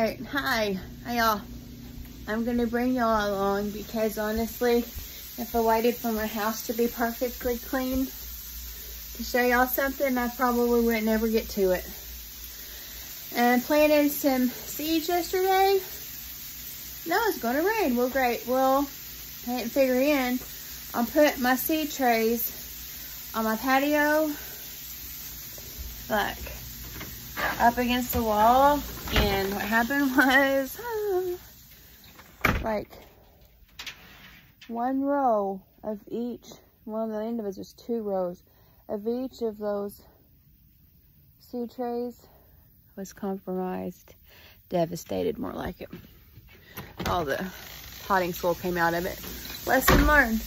Alright, hi y'all. I'm gonna bring y'all along because honestly, if I waited for my house to be perfectly clean to show y'all something, I probably wouldn't ever get to it. And I planted some seeds yesterday. No, it's gonna rain. Well, great. Well, I didn't figure in. I'll put my seed trays on my patio, like up against the wall. And what happened was, like one row of each, well, the end of it was 2 rows of each of those seed trays was compromised, devastated, more like it. All the potting soil came out of it. Lesson learned.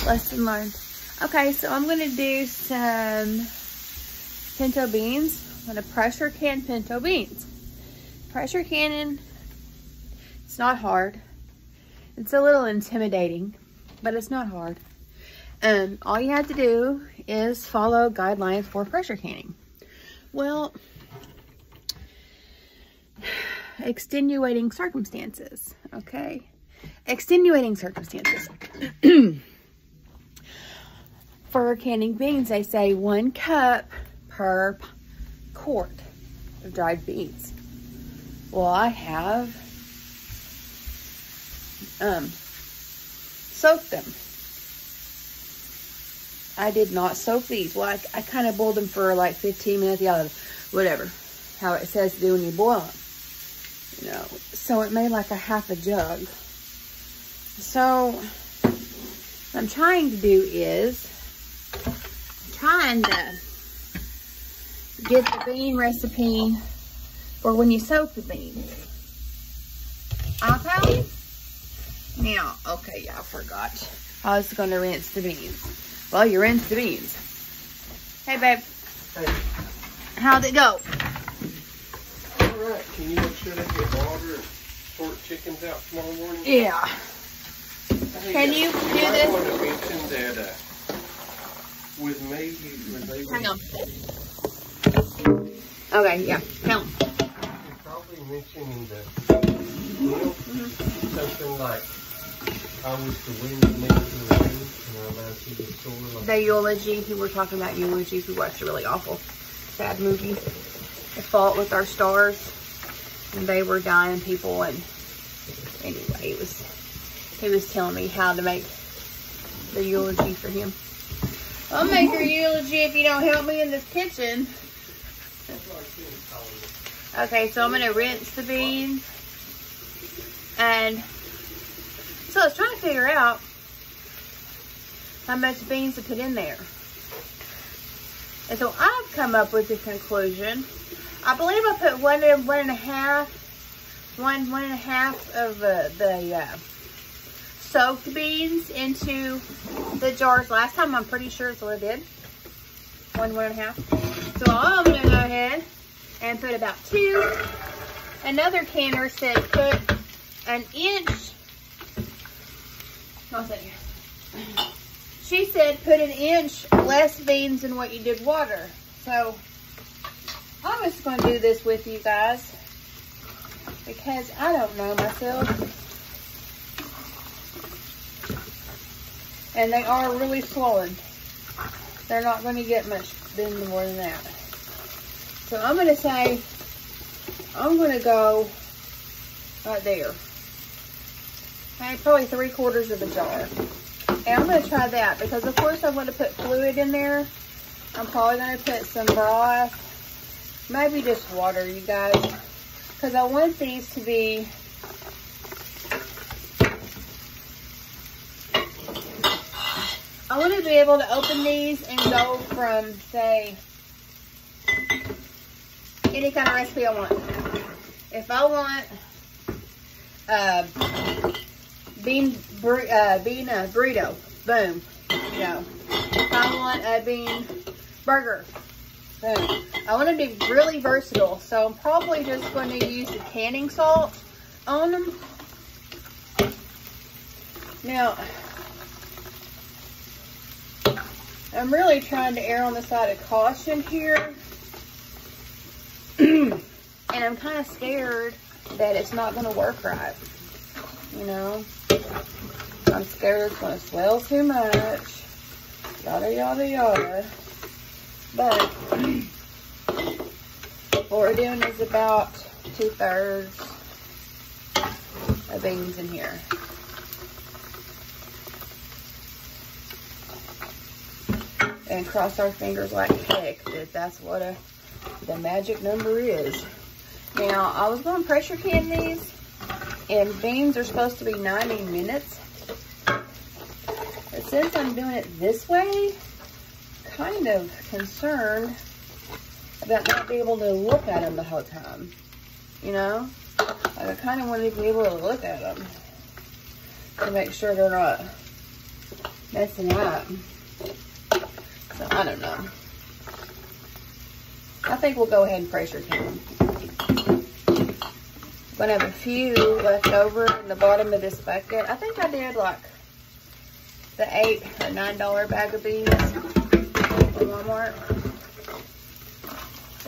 Lesson learned. Okay, so I'm gonna do some pinto beans. I'm gonna pressure can pinto beans. Pressure canning, it's not hard. It's a little intimidating, but it's not hard. All you have to do is follow guidelines for pressure canning. Well, extenuating circumstances, okay? Extenuating circumstances. For canning beans, they say 1 cup per quart of dried beans. Well, I have soaked them. I did not soak these. Well, I kind of boiled them for like 15 minutes, yeah, whatever, how it says to do when you boil them, you know. So it made like a half a jug. So what I'm trying to do is get the bean recipe for when you soak the beans. Okay? Now, okay, yeah, I forgot. I was going to rinse the beans. Well, you rinse the beans. Hey, babe. Hey. How'd it go? All right. Can you make sure they get water and sort chickens out tomorrow morning? Yeah. Can you do this? I want to mention that with me, hang on. Okay, yeah. Hang on. You probably mentioned in the deal something like, I wish the wind would make it to the rain, and I see the soil. The eulogy, we were talking about eulogies. We watched a really awful, sad movie. The Fault with Our Stars. And they were dying people, and anyway, he was telling me how to make the eulogy for him. I'll make your eulogy if you don't help me in this kitchen. Okay, so I'm going to rinse the beans. And so I was trying to figure out how much beans to put in there. And so I've come up with the conclusion. I believe I put one and a half of the soaked beans into the jars last time. I'm pretty sure it's what I did. 1 and a half. So I'm going to go ahead and put about 2. Another canner said put an inch. One second. She said put an inch less beans than what you did water. So I'm just going to do this with you guys because I don't know myself. And they are really swollen. They're not going to get much more than that. So I'm going to say, I'm going to go right there. Okay, probably 3/4 of a jar. And I'm going to try that because of course I'm going to put fluid in there. I'm probably going to put some broth. Maybe just water, you guys. Because I want these to be I want to be able to open these and go from, say, any kind of recipe I want. If I want bean burrito, boom, you know. If I want a bean burger, boom. I want to be really versatile, so I'm probably just going to use the canning salt on them. Now, I'm really trying to err on the side of caution here. And And I'm kind of scared that it's not going to work right. You know? I'm scared it's going to swell too much. Yada, yada, yada. But what we're doing is about 2/3 of beans in here. And cross our fingers like heck that that's what the magic number is. Now, I was going to pressure can these, and beans are supposed to be 90 minutes. But since I'm doing it this way, kind of concerned about not being able to look at them the whole time. You know? Like, I kind of want to be able to look at them to make sure they're not messing up. So, I don't know. I think we'll go ahead and pressure can them. I'm going to have a few left over in the bottom of this bucket. I think I did like the $8 or $9 bag of beans from Walmart.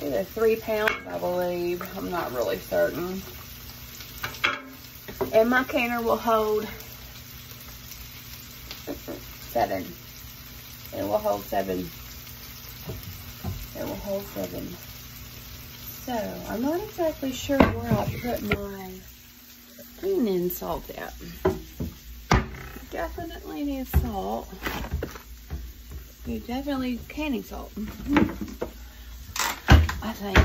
Either 3 pounds, I believe. I'm not really certain. And my canner will hold 7. It will hold 7. It will hold 7. So, I'm not exactly sure where I put my cleaning salt at. Definitely need salt. You definitely canning salt. I think.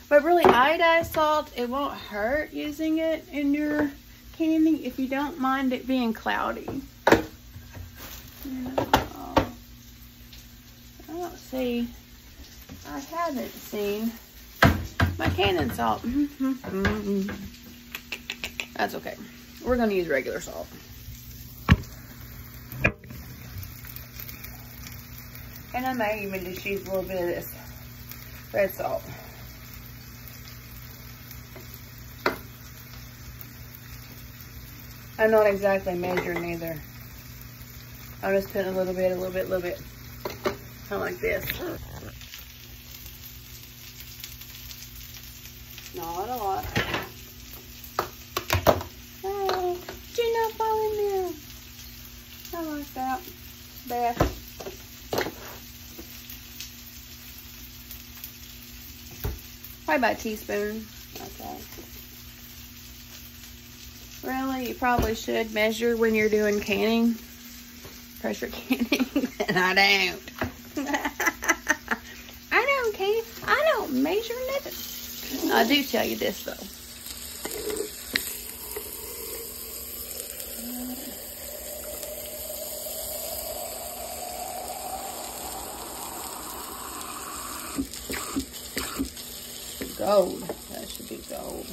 But really, iodized salt, it won't hurt using it in your canning if you don't mind it being cloudy. I haven't seen my canning salt. That's okay. We're going to use regular salt. And I may even just use a little bit of this red salt. I'm not exactly measuring either. I'm just putting a little bit. Kind of like this. Not a lot. Oh, did you not fall in there? I like that. Beth. Probably about a teaspoon. Okay. Really, you probably should measure when you're doing canning. Pressure canning. And I don't. I don't measure nothing. I do tell you this though. Gold. That should be gold.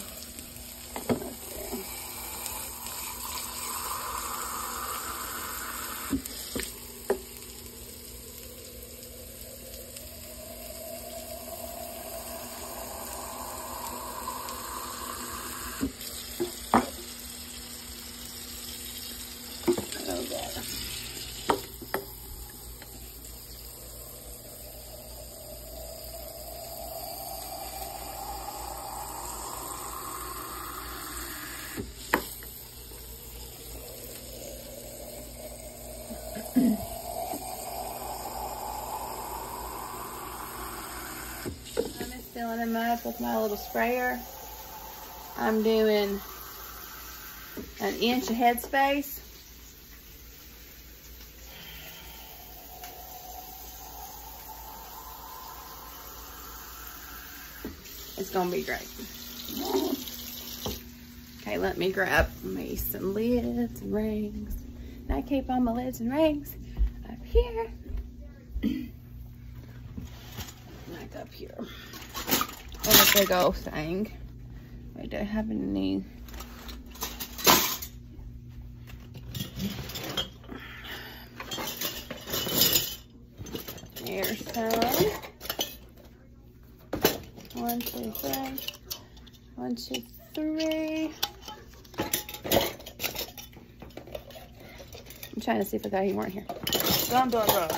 Okay. I'm just filling them up with my little sprayer. I'm doing an inch of headspace. It's gonna be great. Okay, let me grab me some lids and rings. And I keep all my lids and rings up here. Like up here. And a big old thing. I don't have any. There's some. 1, 2, 3. 1, 2, 3. I'm trying to see if I got any more in here. Dun, dun, dun.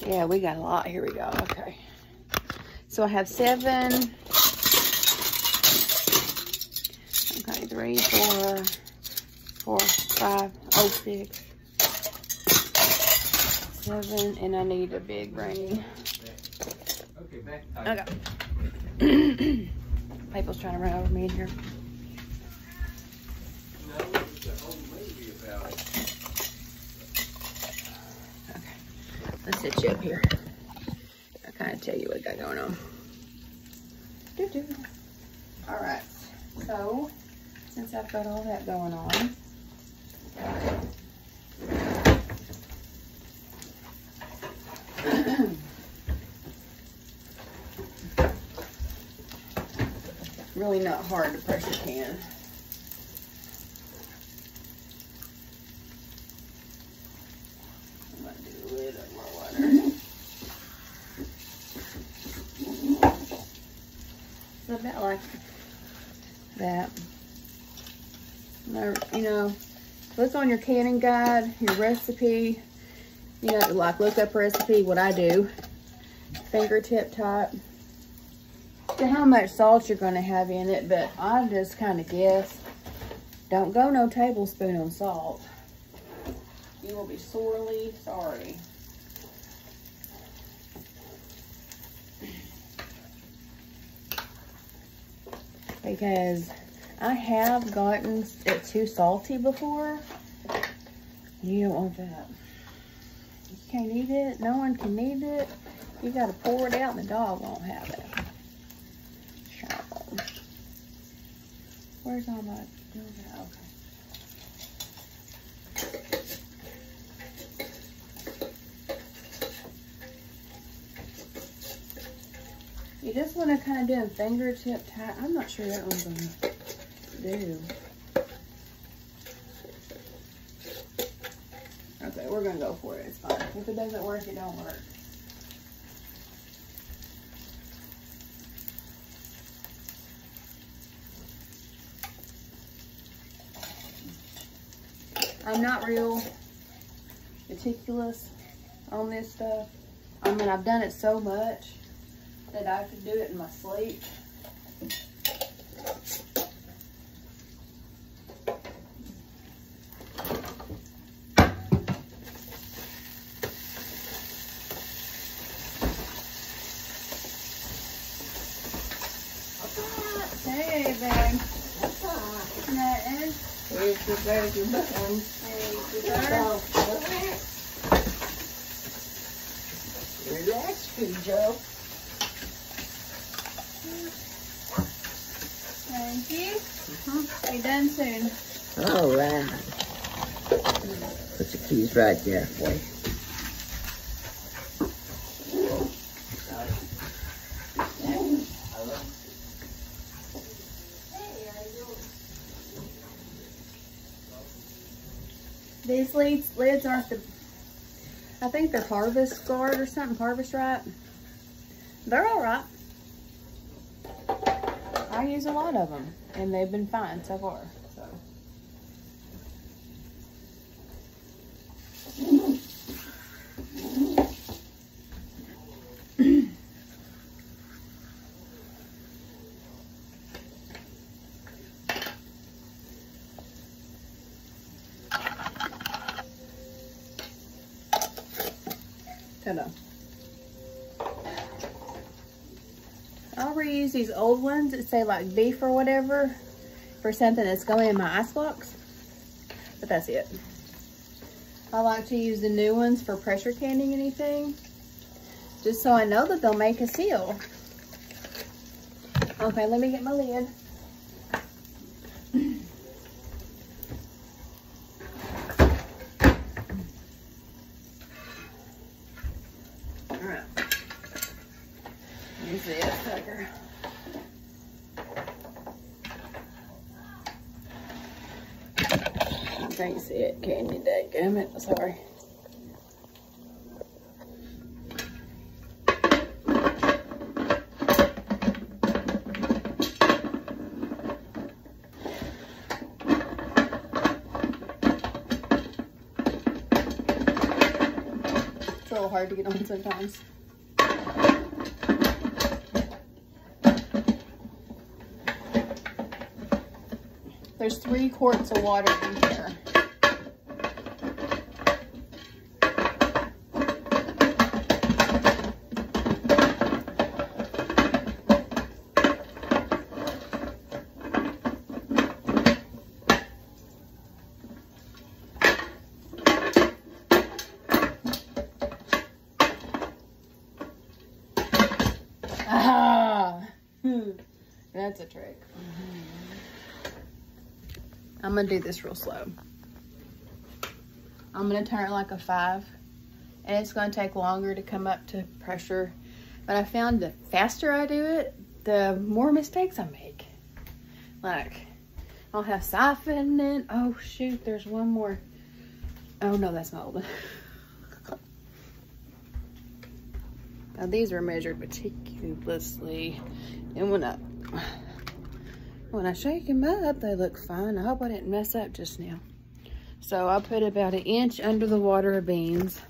Yeah, we got a lot. Here we go. Okay. So I have 7. Okay, 3, 4, 4, 5, 6, 7, and I need a big ring. Okay. People's trying to run over me in here. Okay. Let's set you up here. I'll kind of tell you what I got going on. All right. So, since I've got all that going on, really not hard to pressure can. I'm gonna do a little more water. So about like that. Now, you know, look on your canning guide, your recipe. You know, like look up recipe. What I do, fingertip type. To how much salt you're going to have in it, but I just kind of guess. Don't go no tablespoon on salt. You will be sorely sorry. Because I have gotten it too salty before. You don't want that. You can't eat it. No one can eat it. You got to pour it out and the dog won't have it. Where's all my, okay. You just want to kind of do a fingertip tight. I'm not sure that one's going to do. Okay, we're going to go for it. It's fine. If it doesn't work, it don't work. I'm not real meticulous on this stuff. I mean, I've done it so much that I could do it in my sleep. Hey, babe. Nothing. Here's the baby button. Relax, Pinto. Thank you. Be done soon. All right. Put the keys right there for you. These lids aren't the, I think they're Harvest Guard or something, Harvest Right. They're all right. I use a lot of them, and they've been fine so far. So. Ta-da. I'll reuse these old ones that say like beef or whatever for something that's going in my icebox, but that's it. I like to use the new ones for pressure canning anything, just so I know that they'll make a seal. Okay, let me get my lid. Alright. Use this sucker. I can't see it, can you? Dadgummit, sorry. It's a little hard hard to get on sometimes. There's 3 quarts of water in here. That's a trick. I'm gonna do this real slow. I'm gonna turn it like a 5, and it's gonna take longer to come up to pressure. But I found the faster I do it, the more mistakes I make. Like, I'll have siphoning. Oh shoot, there's one more. Oh no, that's not old. Now these are measured meticulously, and when I shake them up, they look fine. I hope I didn't mess up just now. So I put about 1 inch under the water of beans.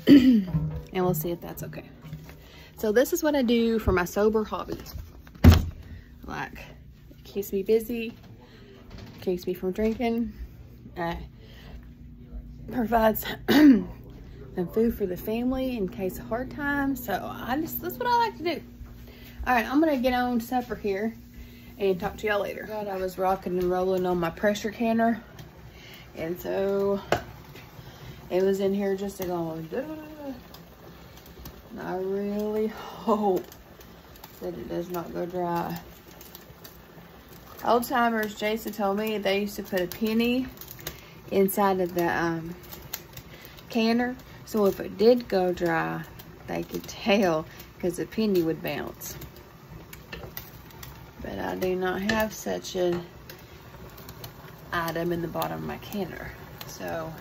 And we'll see if that's okay. So this is what I do for my sober hobbies. Like, it keeps me busy, keeps me from drinking, provides some food for the family in case of hard times. So that's what I like to do. All right, I'm gonna get on supper here and talk to y'all later. God, I was rocking and rolling on my pressure canner, and so it was in here just going, duh. And I really hope that it does not go dry. Old timers, Jason told me they used to put a penny inside of the canner, so if it did go dry, they could tell because the penny would bounce. But I do not have such an item in the bottom of my canner, so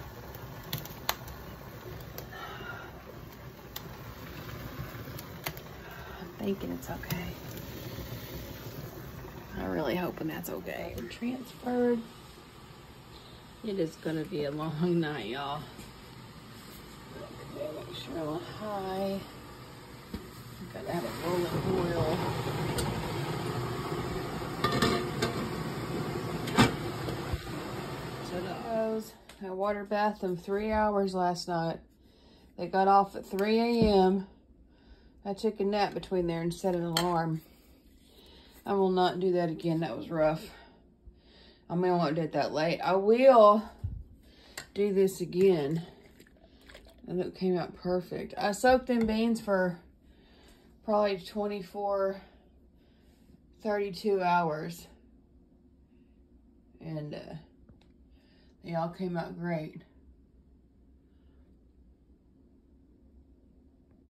I'm thinking it's okay. I'm really hoping that's okay. Transferred. It is gonna be a long night, y'all. Okay, make sure I'm high. Gotta have a rolling oil. So I water bathed them 3 hours last night. They got off at 3 a.m. I took a nap between there and set an alarm. I will not do that again. That was rough. I mean, I won't do it that late. I will do this again. And it came out perfect. I soaked them beans for probably 24, 32 hours. And they all came out great.